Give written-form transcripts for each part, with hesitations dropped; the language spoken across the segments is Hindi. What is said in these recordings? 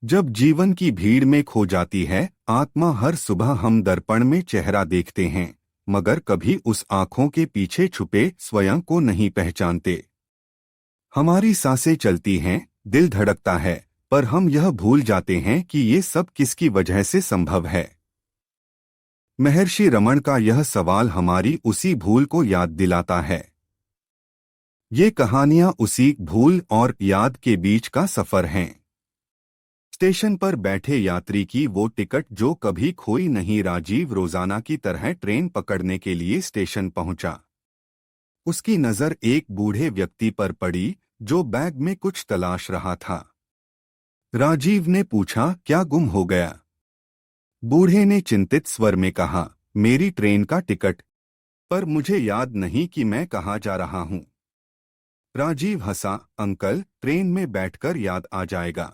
जब जीवन की भीड़ में खो जाती है आत्मा, हर सुबह हम दर्पण में चेहरा देखते हैं, मगर कभी उस आंखों के पीछे छुपे स्वयं को नहीं पहचानते। हमारी सांसें चलती हैं, दिल धड़कता है, पर हम यह भूल जाते हैं कि ये सब किसकी वजह से संभव है। महर्षि रमण का यह सवाल हमारी उसी भूल को याद दिलाता है। ये कहानियां उसी भूल और याद के बीच का सफर हैं। स्टेशन पर बैठे यात्री की वो टिकट जो कभी खोई नहीं। राजीव रोजाना की तरह ट्रेन पकड़ने के लिए स्टेशन पहुंचा। उसकी नजर एक बूढ़े व्यक्ति पर पड़ी जो बैग में कुछ तलाश रहा था। राजीव ने पूछा, क्या गुम हो गया? बूढ़े ने चिंतित स्वर में कहा, मेरी ट्रेन का टिकट, पर मुझे याद नहीं कि मैं कहाँ जा रहा हूँ। राजीव हंसा, अंकल, ट्रेन में बैठकर याद आ जाएगा।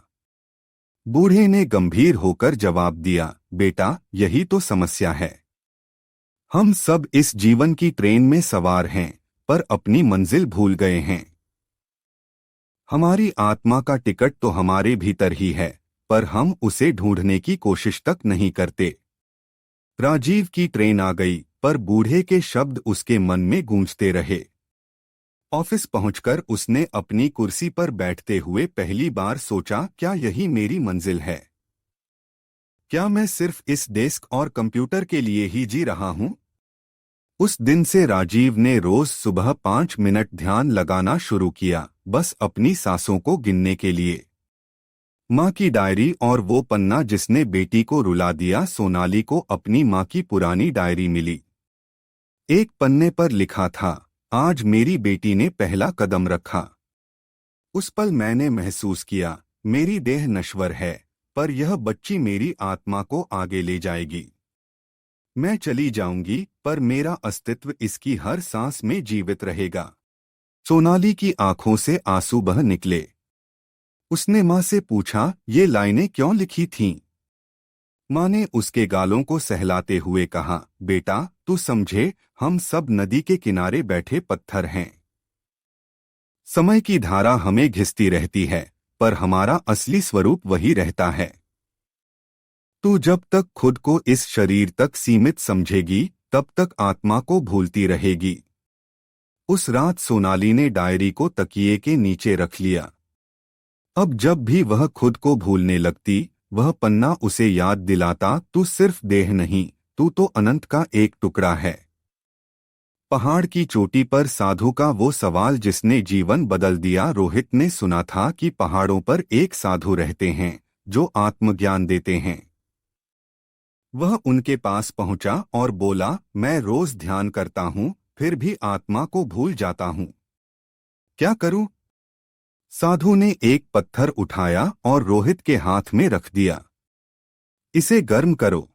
बूढ़े ने गंभीर होकर जवाब दिया, बेटा, यही तो समस्या है। हम सब इस जीवन की ट्रेन में सवार हैं, पर अपनी मंजिल भूल गए हैं। हमारी आत्मा का टिकट तो हमारे भीतर ही है, पर हम उसे ढूंढने की कोशिश तक नहीं करते। राजीव की ट्रेन आ गई, पर बूढ़े के शब्द उसके मन में गूंजते रहे। ऑफिस पहुंचकर उसने अपनी कुर्सी पर बैठते हुए पहली बार सोचा, क्या यही मेरी मंजिल है? क्या मैं सिर्फ इस डेस्क और कंप्यूटर के लिए ही जी रहा हूं? उस दिन से राजीव ने रोज सुबह 5 मिनट ध्यान लगाना शुरू किया, बस अपनी सांसों को गिनने के लिए। माँ की डायरी और वो पन्ना जिसने बेटी को रुला दिया। सोनाली को अपनी माँ की पुरानी डायरी मिली। एक पन्ने पर लिखा था, आज मेरी बेटी ने पहला कदम रखा। उस पल मैंने महसूस किया, मेरी देह नश्वर है, पर यह बच्ची मेरी आत्मा को आगे ले जाएगी। मैं चली जाऊंगी, पर मेरा अस्तित्व इसकी हर सांस में जीवित रहेगा। सोनाली की आंखों से आंसू बह निकले। उसने माँ से पूछा, ये लाइनें क्यों लिखी थीं? माँ ने उसके गालों को सहलाते हुए कहा, बेटा, तू समझे, हम सब नदी के किनारे बैठे पत्थर हैं। समय की धारा हमें घिसती रहती है, पर हमारा असली स्वरूप वही रहता है। तू जब तक खुद को इस शरीर तक सीमित समझेगी, तब तक आत्मा को भूलती रहेगी। उस रात सोनाली ने डायरी को तकिए के नीचे रख लिया। अब जब भी वह खुद को भूलने लगती, वह पन्ना उसे याद दिलाता, तू सिर्फ देह नहीं, तू तो अनंत का एक टुकड़ा है। पहाड़ की चोटी पर साधु का वो सवाल जिसने जीवन बदल दिया। रोहित ने सुना था कि पहाड़ों पर एक साधु रहते हैं जो आत्मज्ञान देते हैं। वह उनके पास पहुंचा और बोला, मैं रोज ध्यान करता हूं, फिर भी आत्मा को भूल जाता हूं। क्या करूं? साधु ने एक पत्थर उठाया और रोहित के हाथ में रख दिया। इसे गर्म करो।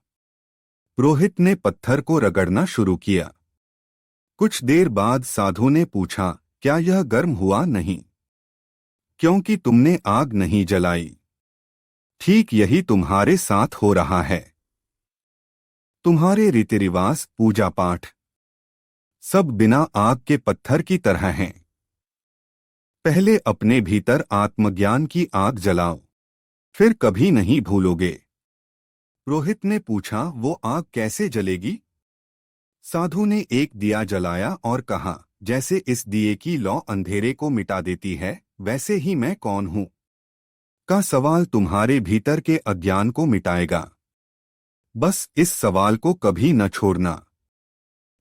रोहित ने पत्थर को रगड़ना शुरू किया। कुछ देर बाद साधु ने पूछा, क्या यह गर्म हुआ? नहीं, क्योंकि तुमने आग नहीं जलाई। ठीक यही तुम्हारे साथ हो रहा है। तुम्हारे रीति रिवाज, पूजा पाठ, सब बिना आग के पत्थर की तरह हैं। पहले अपने भीतर आत्मज्ञान की आग जलाओ, फिर कभी नहीं भूलोगे। रोहित ने पूछा, वो आग कैसे जलेगी? साधु ने एक दिया जलाया और कहा, जैसे इस दिए की लौ अंधेरे को मिटा देती है, वैसे ही मैं कौन हूं का सवाल तुम्हारे भीतर के अज्ञान को मिटाएगा। बस इस सवाल को कभी न छोड़ना।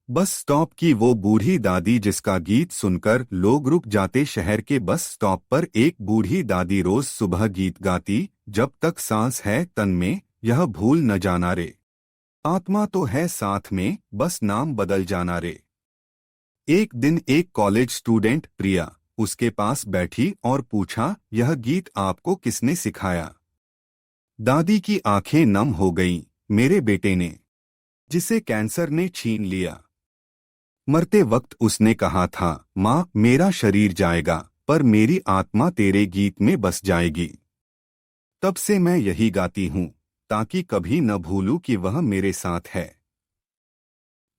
बस स्टॉप की वो बूढ़ी दादी जिसका गीत सुनकर लोग रुक जाते। शहर के बस स्टॉप पर एक बूढ़ी दादी रोज सुबह गीत गाती, जब तक सांस है तन में, यह भूल न जाना रे, आत्मा तो है साथ में, बस नाम बदल जाना रे। एक दिन एक कॉलेज स्टूडेंट प्रिया उसके पास बैठी और पूछा, यह गीत आपको किसने सिखाया? दादी की आंखें नम हो गईं, मेरे बेटे ने, जिसे कैंसर ने छीन लिया। मरते वक्त उसने कहा था, माँ, मेरा शरीर जाएगा, पर मेरी आत्मा तेरे गीत में बस जाएगी। तब से मैं यही गाती हूँ, ताकि कभी न भूलूं कि वह मेरे साथ है।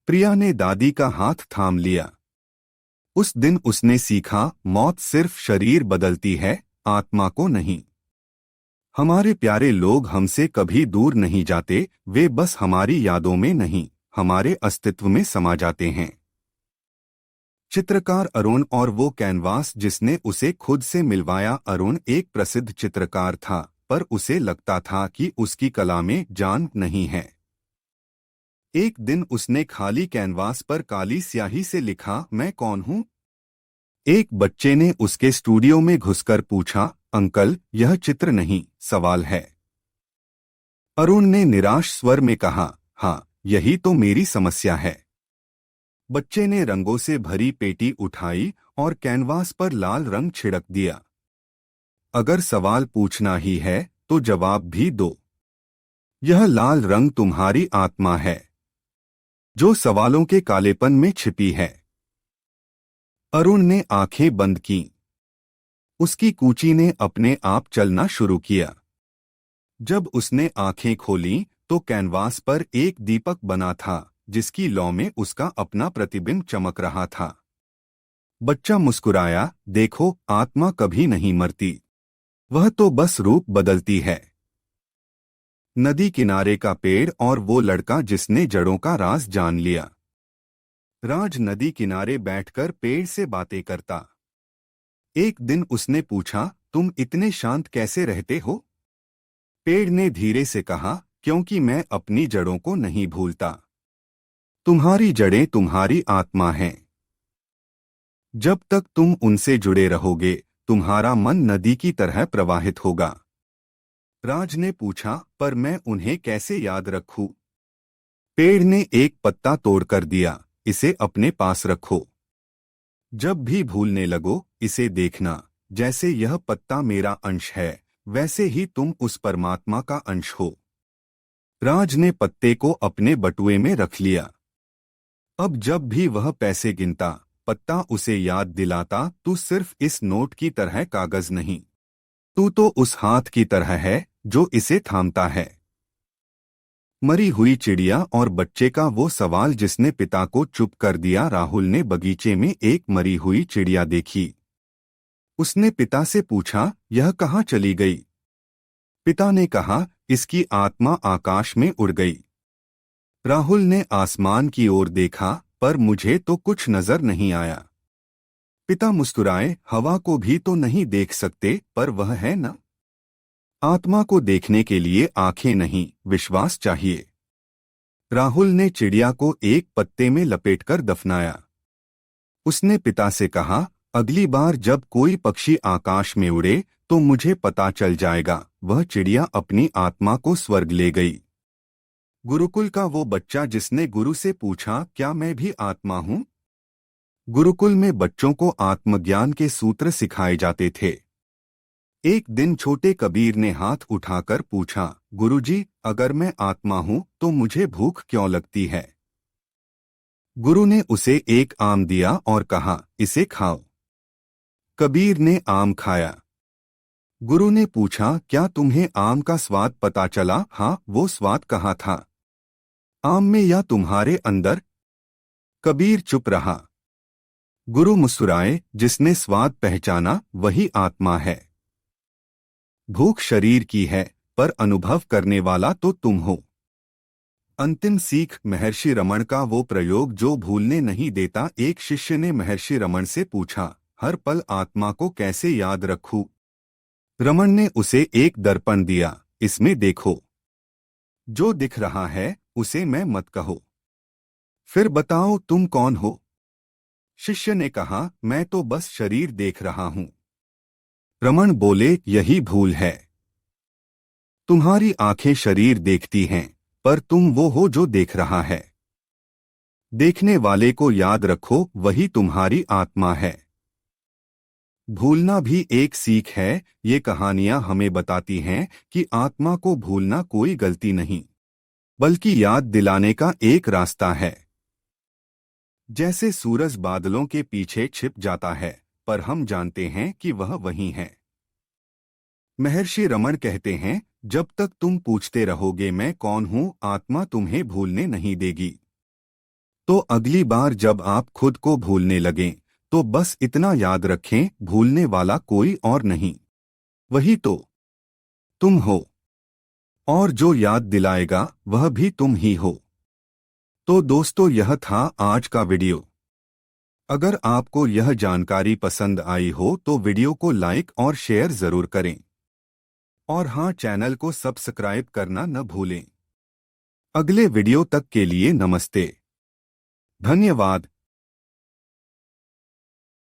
प्रिया ने दादी का हाथ थाम लिया। उस दिन उसने सीखा, मौत सिर्फ शरीर बदलती है, आत्मा को नहीं। हमारे प्यारे लोग हमसे कभी दूर नहीं जाते, वे बस हमारी यादों में नहीं, हमारे अस्तित्व में समा जाते हैं। चित्रकार अरुण और वो कैनवास जिसने उसे खुद से मिलवाया। अरुण एक प्रसिद्ध चित्रकार था, पर उसे लगता था कि उसकी कला में जान नहीं है। एक दिन उसने खाली कैनवास पर काली स्याही से लिखा, मैं कौन हूं? एक बच्चे ने उसके स्टूडियो में घुसकर पूछा, अंकल, यह चित्र नहीं, सवाल है। अरुण ने निराश स्वर में कहा, हाँ, यही तो मेरी समस्या है। बच्चे ने रंगों से भरी पेटी उठाई और कैनवास पर लाल रंग छिड़क दिया। अगर सवाल पूछना ही है तो जवाब भी दो। यह लाल रंग तुम्हारी आत्मा है, जो सवालों के कालेपन में छिपी है। अरुण ने आंखें बंद कीं। उसकी कूची ने अपने आप चलना शुरू किया। जब उसने आंखें खोलीं तो कैनवास पर एक दीपक बना था, जिसकी लौ में उसका अपना प्रतिबिंब चमक रहा था। बच्चा मुस्कुराया, देखो, आत्मा कभी नहीं मरती, वह तो बस रूप बदलती है। नदी किनारे का पेड़ और वो लड़का जिसने जड़ों का राज जान लिया। राज नदी किनारे बैठकर पेड़ से बातें करता। एक दिन उसने पूछा, तुम इतने शांत कैसे रहते हो? पेड़ ने धीरे से कहा, क्योंकि मैं अपनी जड़ों को नहीं भूलता। तुम्हारी जड़ें तुम्हारी आत्मा हैं। जब तक तुम उनसे जुड़े रहोगे, तुम्हारा मन नदी की तरह प्रवाहित होगा। राज ने पूछा, पर मैं उन्हें कैसे याद रखूं? पेड़ ने एक पत्ता तोड़कर दिया, इसे अपने पास रखो। जब भी भूलने लगो, इसे देखना, जैसे यह पत्ता मेरा अंश है, वैसे ही तुम उस परमात्मा का अंश हो। राज ने पत्ते को अपने बटुए में रख लिया। अब जब भी वह पैसे गिनता, पत्ता उसे याद दिलाता, तू सिर्फ इस नोट की तरह कागज नहीं, तू तो उस हाथ की तरह है जो इसे थामता है। मरी हुई चिड़िया और बच्चे का वो सवाल जिसने पिता को चुप कर दिया। राहुल ने बगीचे में एक मरी हुई चिड़िया देखी। उसने पिता से पूछा, यह कहाँ चली गई? पिता ने कहा, इसकी आत्मा आकाश में उड़ गई। राहुल ने आसमान की ओर देखा, पर मुझे तो कुछ नजर नहीं आया। पिता मुस्कुराए, हवा को भी तो नहीं देख सकते, पर वह है न। आत्मा को देखने के लिए आंखें नहीं, विश्वास चाहिए। राहुल ने चिड़िया को एक पत्ते में लपेटकर दफनाया। उसने पिता से कहा, अगली बार जब कोई पक्षी आकाश में उड़े तो मुझे पता चल जाएगा। वह चिड़िया अपनी आत्मा को स्वर्ग ले गई। गुरुकुल का वो बच्चा जिसने गुरु से पूछा, क्या मैं भी आत्मा हूं? गुरुकुल में बच्चों को आत्मज्ञान के सूत्र सिखाए जाते थे। एक दिन छोटे कबीर ने हाथ उठाकर पूछा, गुरुजी, अगर मैं आत्मा हूं तो मुझे भूख क्यों लगती है? गुरु ने उसे एक आम दिया और कहा, इसे खाओ। कबीर ने आम खाया। गुरु ने पूछा, क्या तुम्हें आम का स्वाद पता चला? हाँ, वो स्वाद कहाँ था, आम में या तुम्हारे अंदर? कबीर चुप रहा। गुरु मुस्कुराए, जिसने स्वाद पहचाना वही आत्मा है। भूख शरीर की है, पर अनुभव करने वाला तो तुम हो। अंतिम सीख महर्षि रमण का वो प्रयोग जो भूलने नहीं देता। एक शिष्य ने महर्षि रमण से पूछा, हर पल आत्मा को कैसे याद रखूं? रमण ने उसे एक दर्पण दिया, इसमें देखो, जो दिख रहा है उसे मैं मत कहो। फिर बताओ तुम कौन हो? शिष्य ने कहा, मैं तो बस शरीर देख रहा हूं। रमण बोले, यही भूल है। तुम्हारी आंखें शरीर देखती हैं, पर तुम वो हो जो देख रहा है। देखने वाले को याद रखो, वही तुम्हारी आत्मा है। भूलना भी एक सीख है। ये कहानियां हमें बताती हैं कि आत्मा को भूलना कोई गलती नहीं, बल्कि याद दिलाने का एक रास्ता है। जैसे सूरज बादलों के पीछे छिप जाता है, पर हम जानते हैं कि वह वहीं है। महर्षि रमण कहते हैं, जब तक तुम पूछते रहोगे मैं कौन हूं, आत्मा तुम्हें भूलने नहीं देगी। तो अगली बार जब आप खुद को भूलने लगें, तो बस इतना याद रखें, भूलने वाला कोई और नहीं, वही तो तुम हो, और जो याद दिलाएगा वह भी तुम ही हो। तो दोस्तों, यह था आज का वीडियो। अगर आपको यह जानकारी पसंद आई हो तो वीडियो को लाइक और शेयर जरूर करें। और हाँ, चैनल को सब्सक्राइब करना न भूलें। अगले वीडियो तक के लिए नमस्ते। धन्यवाद।